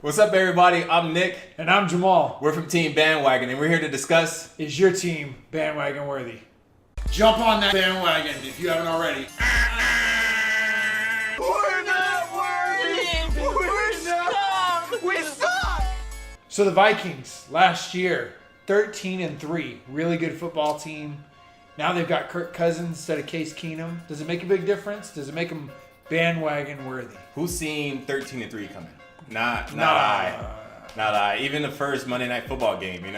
What's up, everybody? I'm Nick. And I'm Jamal. We're from Team Bandwagon, and we're here to discuss... Is your team bandwagon worthy? Jump on that bandwagon if you haven't already. We're not worthy! We're scum! We suck! So the Vikings, last year, 13-3. Really good football team. Now they've got Kirk Cousins instead of Case Keenum. Does it make a big difference? Does it make them bandwagon worthy? Who's seen 13-3 coming? Not I. Even the first Monday Night Football game, it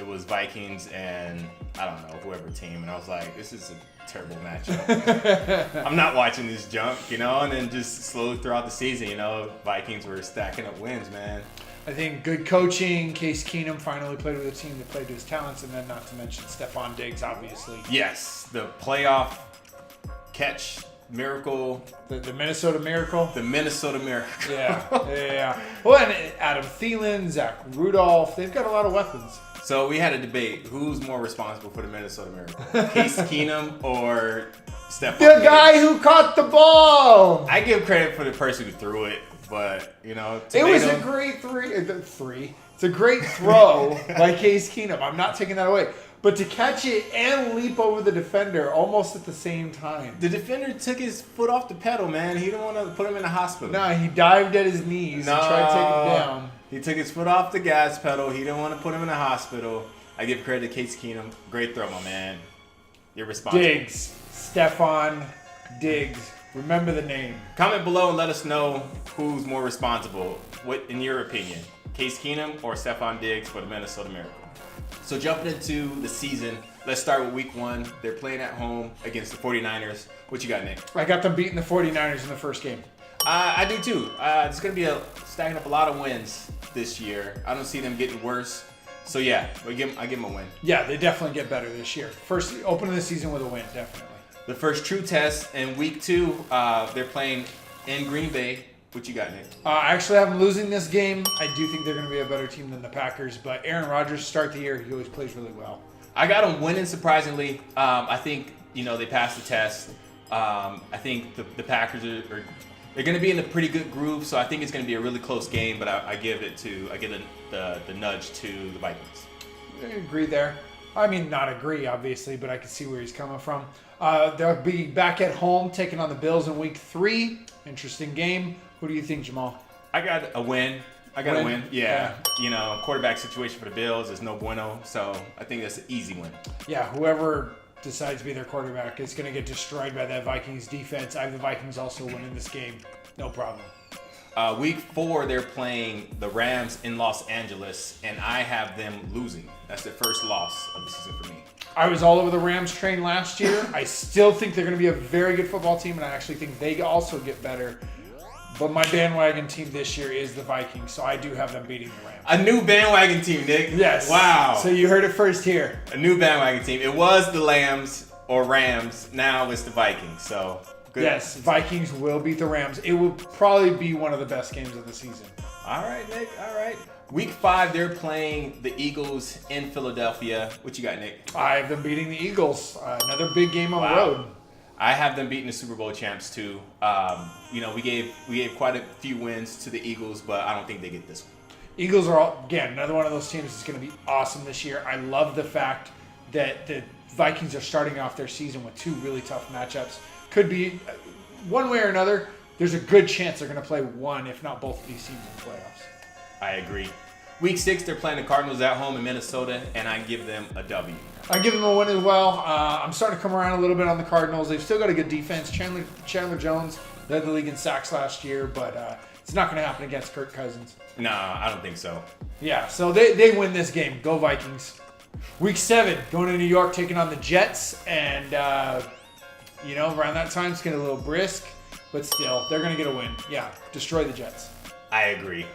was Vikings and I don't know, whoever team, and I was like, this is a terrible matchup. I'm not watching this junk, and then just slowly throughout the season, Vikings were stacking up wins, man. I think good coaching. Case Keenum finally played with a team that played to his talents, and then not to mention Stephon Diggs, obviously. Yes, the playoff catch miracle. The Minnesota Miracle. The Minnesota Miracle. Yeah. Well, and Adam Thielen, Zach Rudolph, they've got a lot of weapons. So we had a debate. Who's more responsible for the Minnesota Miracle? Case Keenum or Stephon The Diggs? guy who caught the ball! I give credit for the person who threw it, but, It was a great three. It's a great throw by Case Keenum. I'm not taking that away. But to catch it and leap over the defender almost at the same time. The defender took his foot off the pedal, man. He didn't want to put him in the hospital. No, he dived at his knees and tried to take him down. He took his foot off the gas pedal. He didn't want to put him in the hospital. I give credit to Case Keenum. Great throw, my man. You're responsible. Diggs. Stephon Diggs. Remember the name. Comment below and let us know who's more responsible. What, in your opinion, Case Keenum or Stephon Diggs for the Minnesota Miracle? So jumping into the season, let's start with week 1. They're playing at home against the 49ers. What you got, Nick? I got them beating the 49ers in the first game. I do too. It's going to be stacking up a lot of wins this year. I don't see them getting worse. So yeah, I give them a win. Yeah, they definitely get better this year. First opening the season with a win, definitely. The first true test in week 2, they're playing in Green Bay. What you got, Nick? I actually have them losing this game. I do think they're going to be a better team than the Packers, but Aaron Rodgers to start the year, he always plays really well. I got them winning surprisingly. I think they passed the test. I think the Packers they're going to be in a pretty good groove, so I think it's going to be a really close game. But I give the nudge to the Vikings. I agree there. I mean, not agree, obviously, but I can see where he's coming from. They'll be back at home taking on the Bills in week 3. Interesting game. Who do you think, Jamal? I got a win. A win. Yeah. Yeah. Quarterback situation for the Bills is no bueno, so I think that's an easy win. Yeah, whoever decides to be their quarterback is going to get destroyed by that Vikings defense. I have the Vikings also winning this game. No problem. Week 4, they're playing the Rams in Los Angeles, and I have them losing. That's their first loss of the season for me. I was all over the Rams train last year. I still think they're going to be a very good football team, and I actually think they also get better. But my bandwagon team this year is the Vikings, so I do have them beating the Rams. A new bandwagon team, Nick. Yes. Wow. So you heard it first here. A new bandwagon team. It was the Lambs or Rams. Now it's the Vikings. So good. Yes, Vikings will beat the Rams. It will probably be one of the best games of the season. All right, Nick. All right. Week 5, they're playing the Eagles in Philadelphia. What you got, Nick? I have them beating the Eagles. Another big game on the Wow. road. I have them beating the Super Bowl champs too. We gave quite a few wins to the Eagles, but I don't think they get this one. Eagles are, again, another one of those teams that's going to be awesome this year. I love the fact that the Vikings are starting off their season with 2 really tough matchups. Could be one way or another. There's a good chance they're going to play one, if not both of these teams in the playoffs. I agree. Week 6, they're playing the Cardinals at home in Minnesota, and I give them a W. I give them a win as well. I'm starting to come around a little bit on the Cardinals. They've still got a good defense. Chandler Jones led the league in sacks last year, but it's not going to happen against Kirk Cousins. Nah, I don't think so. Yeah, so they win this game. Go Vikings. Week 7, going to New York, taking on the Jets, and around that time it's getting a little brisk, but still, they're going to get a win. Yeah, destroy the Jets. I agree.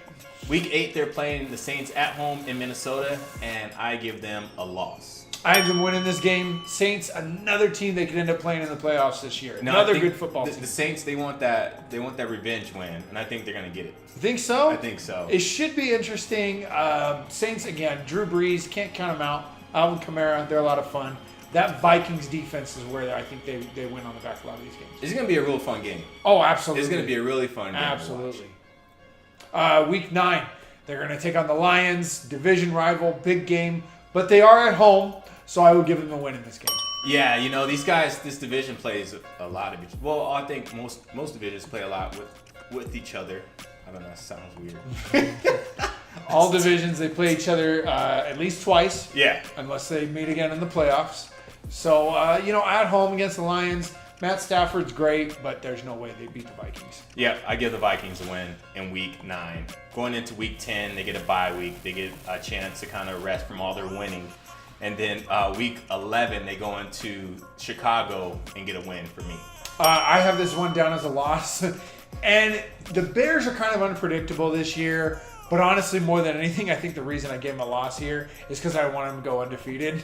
Week 8, they're playing the Saints at home in Minnesota, and I give them a loss. I have them winning this game. Saints, another team they could end up playing in the playoffs this year. No, Another good football team. The Saints, they want that revenge win, and I think they're going to get it. You think so? I think so. It should be interesting. Saints, again, Drew Brees, can't count them out. Alvin Kamara, they're a lot of fun. That Vikings defense is where I think they win on the back of a lot of these games. It's going to be a real fun game. Oh, absolutely. It's going to be a really fun game. Absolutely. Week 9, They're going to take on the Lions, division rival, big game, but they are at home, so I will give them a win in this game. Yeah, you know, these guys, this division plays a lot of each. Well, I think most divisions play a lot with each other. I don't know, that sounds weird. All divisions, they play each other at least twice. Yeah. Unless they meet again in the playoffs. So, at home against the Lions, Matt Stafford's great, but there's no way they beat the Vikings. Yeah, I give the Vikings a win in week 9. Going into week 10, they get a bye week. They get a chance to kind of rest from all their winning. And then week 11, they go into Chicago and get a win for me. I have this one down as a loss. And the Bears are kind of unpredictable this year. But honestly, more than anything, I think the reason I gave them a loss here is because I want them to go undefeated.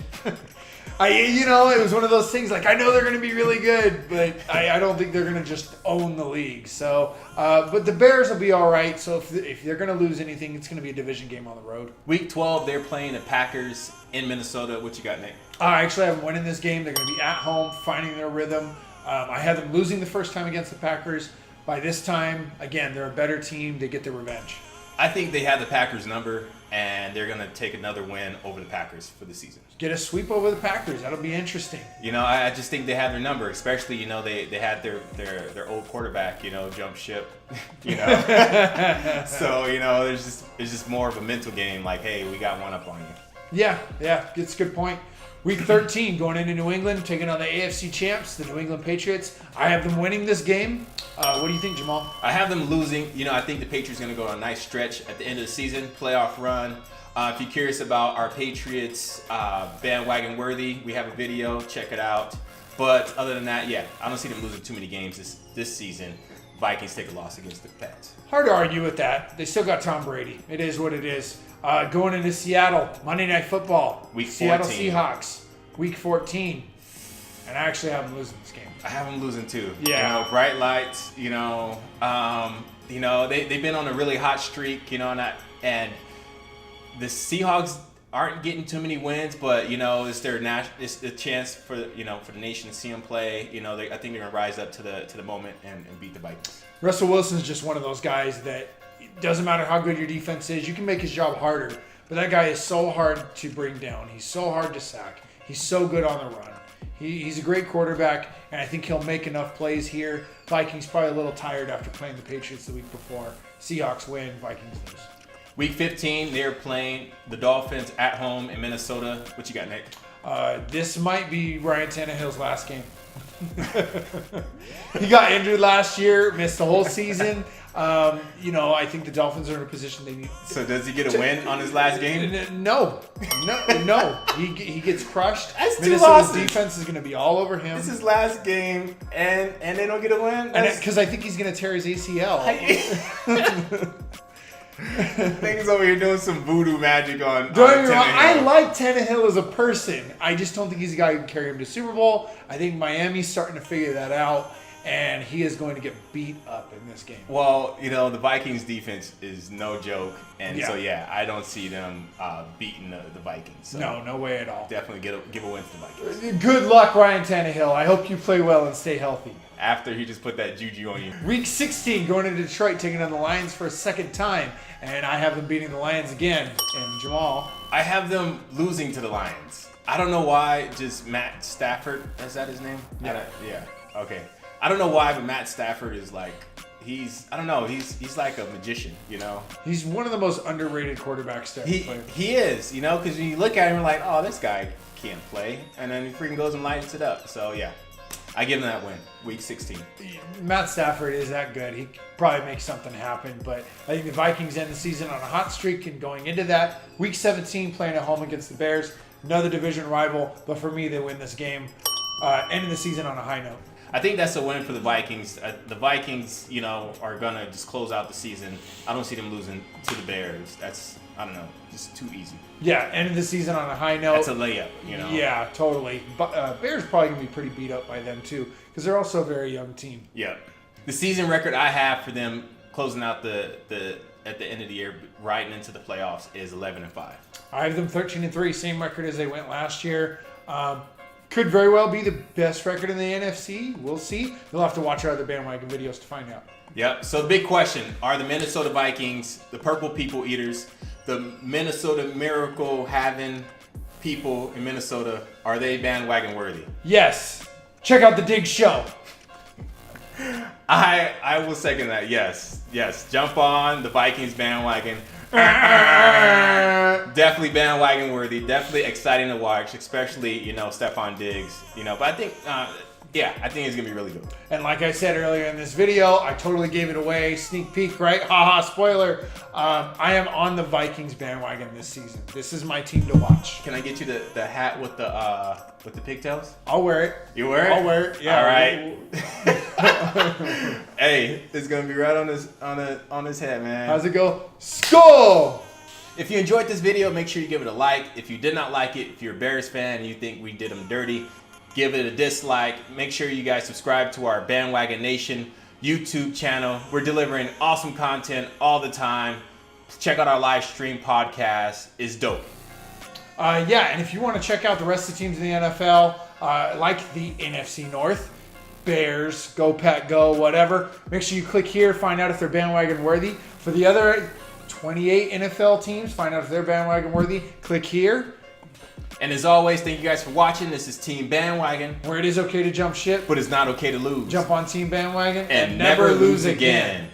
It was one of those things like I know they're going to be really good, but I don't think they're going to just own the league. So, but the Bears will be all right. So if they're going to lose anything, it's going to be a division game on the road. Week 12, they're playing the Packers in Minnesota. What you got, Nick? I actually have them winning this game. They're going to be at home, finding their rhythm. I had them losing the first time against the Packers. By this time, again, they're a better team. They get their revenge. I think they have the Packers number, and they're going to take another win over the Packers for the season. Get a sweep over the Packers. That'll be interesting. I just think they have their number, especially, they had their old quarterback, jump ship, So, it's just more of a mental game like, hey, we got one up on you. Yeah, it's a good point. Week 13, going into New England, taking on the AFC champs, the New England Patriots. I have them winning this game. What do you think, Jamal? I have them losing. I think the Patriots are going to go on a nice stretch at the end of the season, playoff run. If you're curious about our Patriots bandwagon worthy, we have a video. Check it out. But other than that, yeah, I don't see them losing too many games this season. Vikings take a loss against the Pats. Hard to argue with that. They still got Tom Brady. It is what it is. Going into Seattle, Monday Night Football. Week 14. Seattle Seahawks, Week 14. And I actually have them losing this game. I have them losing too. Yeah. Bright lights, they've been on a really hot streak, and the Seahawks aren't getting too many wins, but it's it's a chance for for the nation to see them play. I think they're gonna rise up to the moment and beat the Vikings. Russell Wilson's just one of those guys that it doesn't matter how good your defense is, you can make his job harder, but that guy is so hard to bring down. He's so hard to sack. He's so good on the run. He's a great quarterback, and I think he'll make enough plays here. Vikings probably a little tired after playing the Patriots the week before. Seahawks win, Vikings lose. Week 15, they're playing the Dolphins at home in Minnesota. What you got, Nick? This might be Ryan Tannehill's last game. He got injured last year, missed the whole season. I think the Dolphins are in a position they need. So does he get a win on his last game? No. He gets crushed. That's 2 Minnesota's losses. Defense is going to be all over him. This is his last game, and they don't get a win? Because I think he's going to tear his ACL. Things over here doing some voodoo magic on. Don't get me wrong, Tannehill. I like Tannehill as a person. I just don't think he's a guy who can carry him to Super Bowl. I think Miami's starting to figure that out, and he is going to get beat up in this game. Well, the Vikings defense is no joke, and Yeah. so I don't see them beating the Vikings. So No way at all. definitely give a win to the Vikings. Good luck, Ryan Tannehill. I hope you play well and stay healthy. After he just put that juju on you. Week 16, going into Detroit, taking on the Lions for a second time, and I have them beating the Lions again. And Jamal, I have them losing to the Lions. I don't know why. Just Matt Stafford. Is that his name? Yeah. Okay. I don't know why, but Matt Stafford is like. He's like a magician, he's one of the most underrated quarterbacks to ever play. He is, because when you look at him, you're like, oh, this guy can't play, and then he freaking goes and lights it up. So yeah, I give him that win, week 16. Matt Stafford is that good. He probably makes something happen, but I think the Vikings end the season on a hot streak, and going into that, week 17, playing at home against the Bears, another division rival, but for me, they win this game, ending the season on a high note. I think that's a win for the Vikings. The Vikings, are going to just close out the season. I don't see them losing to the Bears. That's, I don't know, just too easy. Yeah, ending the season on a high note. That's a layup, Yeah, totally. But Bears probably going to be pretty beat up by them, too, because they're also a very young team. Yeah. The season record I have for them closing out the at the end of the year, riding into the playoffs, is 11-5. I have them 13-3, same record as they went last year. Could very well be the best record in the NFC. We'll see. You'll have to watch our other bandwagon videos to find out. Yep. So the big question, are the Minnesota Vikings, the purple people eaters, the Minnesota miracle having people in Minnesota, are they bandwagon worthy? Yes. Check out the Dig Show. I will second that. Yes. Jump on the Vikings bandwagon. Definitely bandwagon worthy. Definitely exciting to watch, especially Stephon Diggs. But I think I think it's gonna be really good. And like I said earlier in this video, I totally gave it away. Sneak peek, right? Haha, spoiler. I am on the Vikings bandwagon this season. This is my team to watch. Can I get you the hat with the pigtails? I'll wear it. You wear it? I'll wear it. Yeah. All right. Hey, it's gonna be right on his head, man. How's it go? Skull! If you enjoyed this video, make sure you give it a like. If you did not like it, if you're a Bears fan and you think we did them dirty, give it a dislike. Make sure you guys subscribe to our Bandwagon Nation YouTube channel. We're delivering awesome content all the time. Check out our live stream podcast. It's dope. And if you want to check out the rest of the teams in the NFL, like the NFC North, Bears, Go Pack Go, whatever, make sure you click here, find out if they're bandwagon worthy. For the other 28 NFL teams, find out if they're bandwagon worthy, click here. And as always, thank you guys for watching. This is Team Bandwagon, where it is okay to jump ship, but it's not okay to lose. Jump on Team Bandwagon and never lose again.